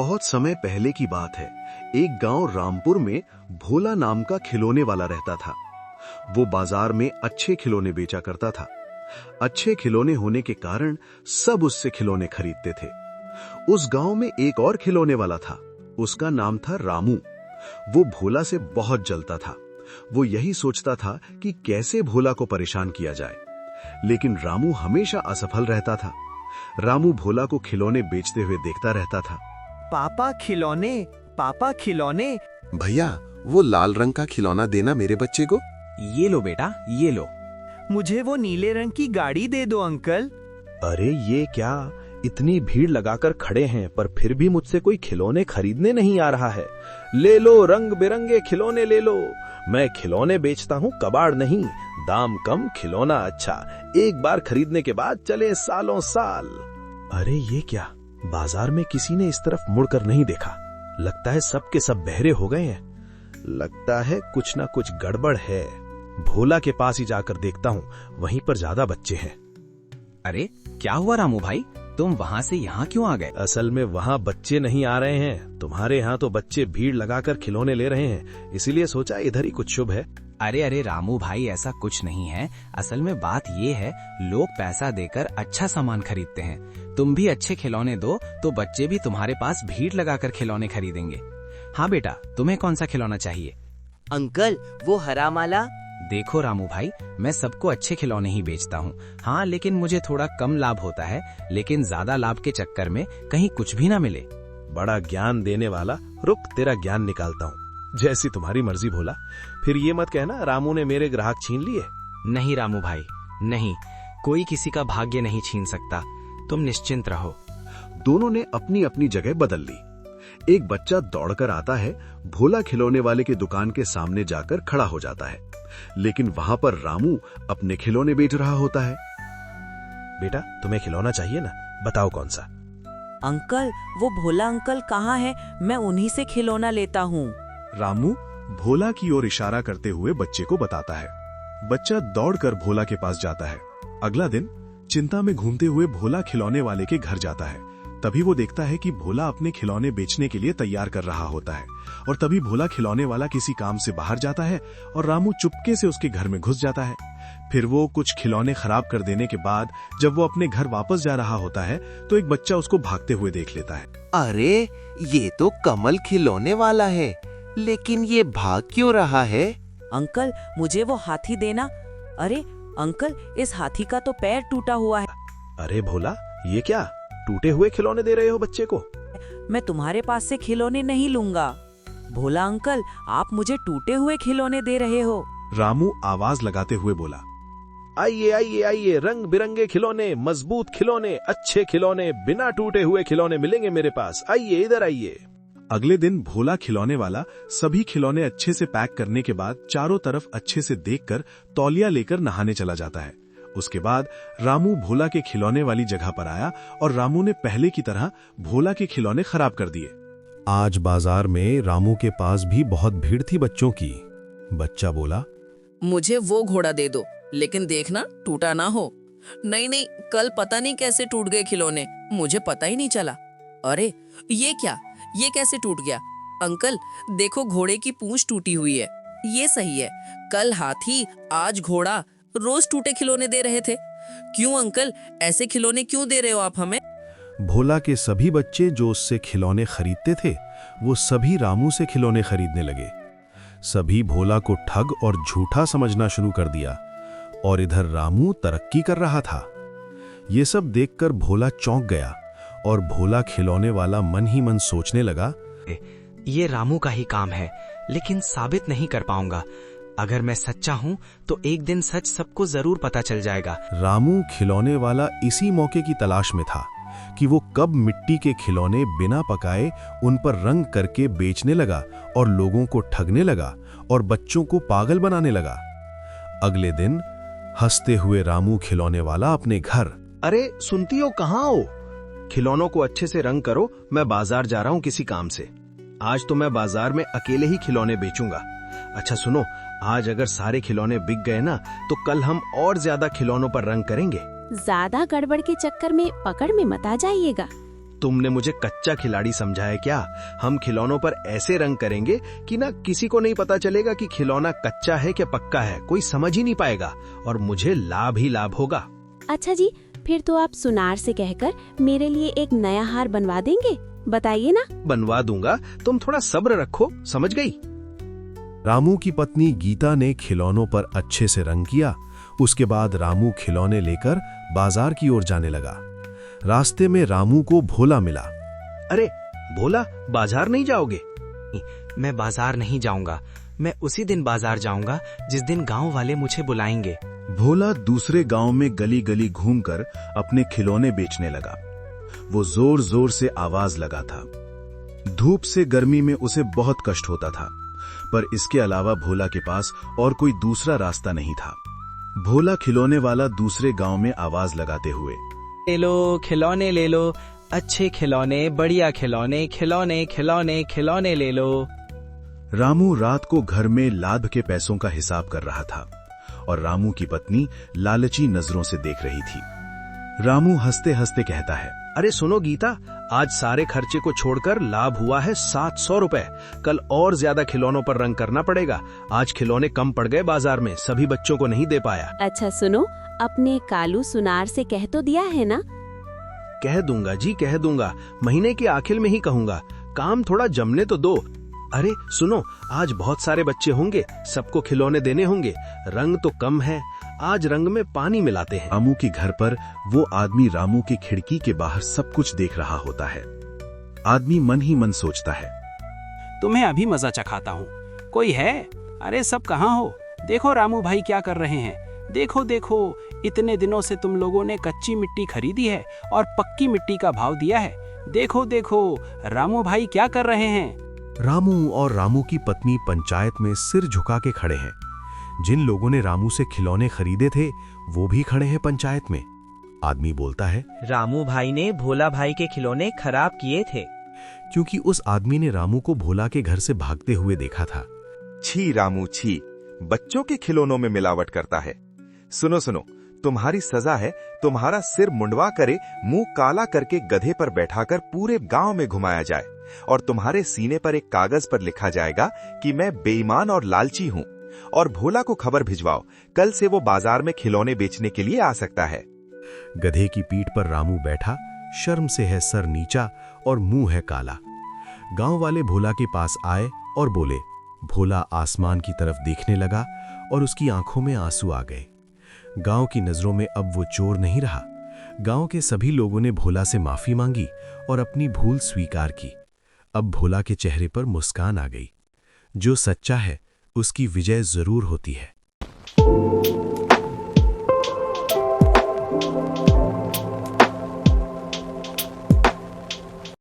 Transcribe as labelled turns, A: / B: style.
A: बहुत समय पहले की बात है। एक गांव रामपुर में भोला नाम का खिलौने वाला रहता था। वो बाजार में अच्छे खिलौने बेचा करता था। अच्छे खिलौने होने के कारण सब उससे खिलौने खरीदते थे। उस गांव में एक और खिलौने वाला था। उसका नाम था रामू। वो भोला से बहुत जलता था। वो यही सोचता था कि कैसे भोला को परेशान किया जाए, लेकिन रामू हमेशा असफल रहता था। रामू भोला को खिलौने बेचते हुए देखता रहता था।
B: पापा खिलौने, पापा खिलौने।
C: भैया, वो लाल रंग का खिलौना देना मेरे बच्चे को।
D: ये लो बेटा, ये लो।
B: मुझे वो नीले रंग की गाड़ी दे दो अंकल।
D: अरे ये क्या, इतनी भीड़ लगाकर खड़े हैं पर फिर भी मुझसे कोई खिलौने खरीदने नहीं आ रहा है। ले लो, रंग बिरंगे खिलौने ले लो। मैं खिलौने बेचता हूँ, कबाड़ नहीं। दाम कम, खिलौना अच्छा। एक बार खरीदने के बाद चले सालों साल। अरे ये क्या, बाजार में किसी ने इस तरफ मुड़कर नहीं देखा। लगता है सब के सब बहरे हो गए हैं। लगता है कुछ ना कुछ गड़बड़ है। भोला के पास ही जाकर देखता हूँ, वहीं पर ज्यादा बच्चे हैं।
E: अरे क्या हुआ रामू भाई, तुम वहाँ से यहाँ क्यों आ गए?
D: असल में वहाँ बच्चे नहीं आ रहे हैं। तुम्हारे यहाँ तो बच्चे भीड़ लगाकर खिलौने ले रहे हैं, इसीलिए सोचा इधर ही कुछ शुभ है।
E: अरे अरे रामू भाई, ऐसा कुछ नहीं है। असल में बात ये है, लोग पैसा देकर अच्छा सामान खरीदते हैं। तुम भी अच्छे खिलौने दो तो बच्चे भी तुम्हारे पास भीड़ लगाकर खिलौने खरीदेंगे। हाँ बेटा, तुम्हें कौन सा खिलौना चाहिए?
F: अंकल, वो हरा माला।
E: देखो रामू भाई, मैं सबको अच्छे खिलौने ही बेचता हूँ। हाँ, लेकिन मुझे थोड़ा कम लाभ होता है, लेकिन ज्यादा लाभ के चक्कर में कहीं कुछ भी ना मिले।
D: बड़ा ज्ञान देने वाला, रुक तेरा ज्ञान निकालता हूँ। जैसी तुम्हारी मर्जी भोला। फिर ये मत कहना रामू ने मेरे ग्राहक छीन लिए।
E: नहीं रामू भाई, नहीं, कोई किसी का भाग्य नहीं छीन सकता। तुम निश्चिंत रहो।
A: दोनों ने अपनी अपनी जगह बदल ली। एक बच्चा दौड़कर आता है, भोला खिलौने वाले की दुकान के सामने जाकर खड़ा हो जाता है, लेकिन वहां पर रामू अपने खिलौने बेच रहा होता है।
D: बेटा, तुम्हें खिलौना चाहिए ना, बताओ कौन सा?
F: अंकल, वो भोला अंकल कहाँ है? मैं उन्हीं से खिलौना लेता हूँ।
A: रामू भोला की ओर इशारा करते हुए बच्चे को बताता है। बच्चा दौड़कर भोला के पास जाता है। अगला दिन चिंता में घूमते हुए भोला खिलौने वाले के घर जाता है। तभी वो देखता है कि भोला अपने खिलौने बेचने के लिए तैयार कर रहा होता है, और तभी भोला खिलौने वाला किसी काम से बाहर जाता है और रामू चुपके से उसके घर में घुस जाता है। फिर वो कुछ खिलौने खराब कर देने के बाद जब वो अपने घर वापस जा रहा होता है तो एक बच्चा उसको भागते हुए देख लेता है।
C: अरे, ये तो कमल खिलौने वाला है, लेकिन ये भाग क्यों रहा है?
F: अंकल, मुझे वो हाथी देना। अरे अंकल, इस हाथी का तो पैर टूटा हुआ है।
D: अरे भोला, ये क्या, टूटे हुए खिलौने दे रहे हो बच्चे को?
F: मैं तुम्हारे पास से खिलौने नहीं लूंगा। भोला अंकल, आप मुझे टूटे हुए खिलौने दे रहे हो।
A: रामू आवाज लगाते हुए बोला।
D: आइए आइए आइए, रंग बिरंगे खिलौने, मजबूत खिलौने, अच्छे खिलौने, बिना टूटे हुए खिलौने मिलेंगे मेरे पास। आइए, इधर आइए।
A: अगले दिन भोला खिलौने वाला सभी खिलौने अच्छे से पैक करने के बाद चारों तरफ अच्छे से देखकर तौलिया लेकर नहाने चला जाता है। उसके बाद रामू भोला के खिलौने वाली जगह पर आया और रामू ने पहले की तरह भोला के खिलौने खराब कर दिए।
G: आज बाजार में रामू के पास भी बहुत भीड़ थी बच्चों की। बच्चा बोला,
H: मुझे वो घोड़ा दे दो, लेकिन देखना टूटा ना हो। नहीं नहीं, कल पता नहीं कैसे टूट गए खिलौने, मुझे पता ही नहीं चला। अरे ये क्या, ये कैसे टूट गया? अंकल देखो, घोड़े की पूंछ टूटी हुई है। ये सही है, कल हाथी आज घोड़ा, रोज टूटे खिलौने दे रहे थे। क्यों अंकल, ऐसे खिलौने क्यों दे रहे हो आप हमें?
G: भोला के सभी बच्चे जो उससे खिलौने खरीदते थे, वो सभी रामू से खिलौने खरीदने लगे। सभी भोला को ठग और झूठा समझना शुरू कर दिया, और इधर रामू तरक्की कर रहा था। ये सब देखकर भोला चौंक गया, और भोला खिलौने वाला मन ही मन सोचने लगा,
E: ये रामू का ही काम है, लेकिन साबित नहीं कर पाऊंगा। अगर मैं सच्चा हूँ तो एक दिन सच सबको जरूर पता चल जाएगा।
G: रामू खिलौने वाला इसी मौके की तलाश में था कि वो कब मिट्टी के खिलौने बिना पकाए उन पर रंग करके बेचने लगा और लोगों को ठगने लगा और बच्चों को पागल बनाने लगा। अगले दिन हंसते हुए रामू खिलौने वाला अपने घर।
D: अरे सुनती हो, कहाँ हो? खिलौनों को अच्छे से रंग करो, मैं बाजार जा रहा हूँ किसी काम से। आज तो मैं बाजार में अकेले ही खिलौने बेचूंगा। अच्छा सुनो, आज अगर सारे खिलौने बिक गए ना, तो कल हम और ज्यादा खिलौनों पर रंग करेंगे।
I: ज्यादा गड़बड़ के चक्कर में पकड़ में मत आ जाइएगा।
A: तुमने मुझे कच्चा खिलाड़ी समझा है क्या? हम खिलौनों पर ऐसे रंग करेंगे कि ना किसी को नहीं पता चलेगा कि खिलौना कच्चा है क्या पक्का है, कोई समझ ही नहीं पाएगा और मुझे लाभ ही लाभ होगा।
I: अच्छा जी, फिर तो आप सुनार से कहकर मेरे लिए एक नया हार बनवा देंगे? बताइए ना।
A: बनवा दूंगा, तुम थोड़ा सब्र रखो, समझ गई?
G: रामू की पत्नी गीता ने खिलौनों पर अच्छे से रंग किया। उसके बाद रामू खिलौने लेकर बाजार की ओर जाने लगा। रास्ते में रामू को भोला मिला।
A: अरे भोला, बाजार नहीं जाओगे?
E: मैं बाजार नहीं जाऊंगा, मैं उसी दिन बाजार जाऊंगा जिस दिन गांव वाले मुझे बुलाएंगे।
A: भोला दूसरे गांव में गली गली घूमकर अपने खिलौने बेचने लगा। वो जोर जोर से आवाज लगा था। धूप से गर्मी में उसे बहुत कष्ट होता था, पर इसके अलावा भोला के पास और कोई दूसरा रास्ता नहीं था। भोला खिलौने वाला दूसरे गांव में आवाज लगाते हुए,
E: ले लो खिलौने ले लो, अच्छे खिलौने, बढ़िया खिलौने, खिलौने खिलौने खिलौने ले लो।
A: रामू रात को घर में लाभ के पैसों का हिसाब कर रहा था और रामू की पत्नी लालची नजरों से देख रही थी। रामू हंसते हंसते कहता है, अरे सुनो गीता, आज सारे खर्चे को छोड़कर लाभ हुआ है 700 रुपए। कल और ज्यादा खिलौनों पर रंग करना पड़ेगा। आज खिलौने कम पड़ गए बाजार में, सभी बच्चों को नहीं दे पाया।
I: अच्छा सुनो, अपने कालू सुनार से कह तो दिया है ना?
A: कह दूंगा जी, कह दूंगा, महीने के आखिर में ही कहूंगा। काम थोड़ा जमने तो दो। अरे सुनो, आज बहुत सारे बच्चे होंगे, सबको खिलौने देने होंगे। रंग तो कम है, आज रंग में पानी मिलाते हैं। रामू के घर पर वो आदमी रामू की खिड़की के बाहर सब कुछ देख रहा होता है। आदमी मन ही मन सोचता है,
J: तुम्हें अभी मजा चखाता हूँ। कोई है? अरे सब कहाँ हो? देखो रामू भाई क्या कर रहे हैं। देखो देखो, इतने दिनों से तुम लोगों ने कच्ची मिट्टी खरीदी है और पक्की मिट्टी का भाव दिया है। देखो देखो, रामू भाई क्या कर रहे हैं।
G: रामू और रामू की पत्नी पंचायत में सिर झुका के खड़े हैं। जिन लोगों ने रामू से खिलौने खरीदे थे वो भी खड़े हैं पंचायत में। आदमी बोलता है,
K: रामू भाई ने भोला भाई के खिलौने खराब किए थे।
G: क्योंकि उस आदमी ने रामू को भोला के घर से भागते हुए देखा था।
L: छी रामू छी, बच्चों के खिलौनों में मिलावट करता है। सुनो सुनो, तुम्हारी सजा है, तुम्हारा सिर मुंडवा करे, मुंह काला करके गधे पर बैठाकर पूरे गांव में घुमाया जाए और तुम्हारे सीने पर एक कागज पर लिखा जाएगा कि मैं बेईमान और लालची हूँ। और भोला को खबर भिजवाओ, कल से वो बाजार में खिलौने बेचने के लिए आ सकता है।
G: गधे की पीठ पर रामू बैठा, शर्म से है सर नीचा और मुंह है काला। गांव वाले भोला के पास आए और बोले। भोला आसमान की तरफ देखने लगा और उसकी आंखों में आंसू आ गए। गांव की नजरों में अब वो चोर नहीं रहा। गांव के सभी लोगों ने भोला से माफी मांगी और अपनी भूल स्वीकार की। अब भोला के चेहरे पर मुस्कान आ गई। जो सच्चा है उसकी विजय जरूर होती है।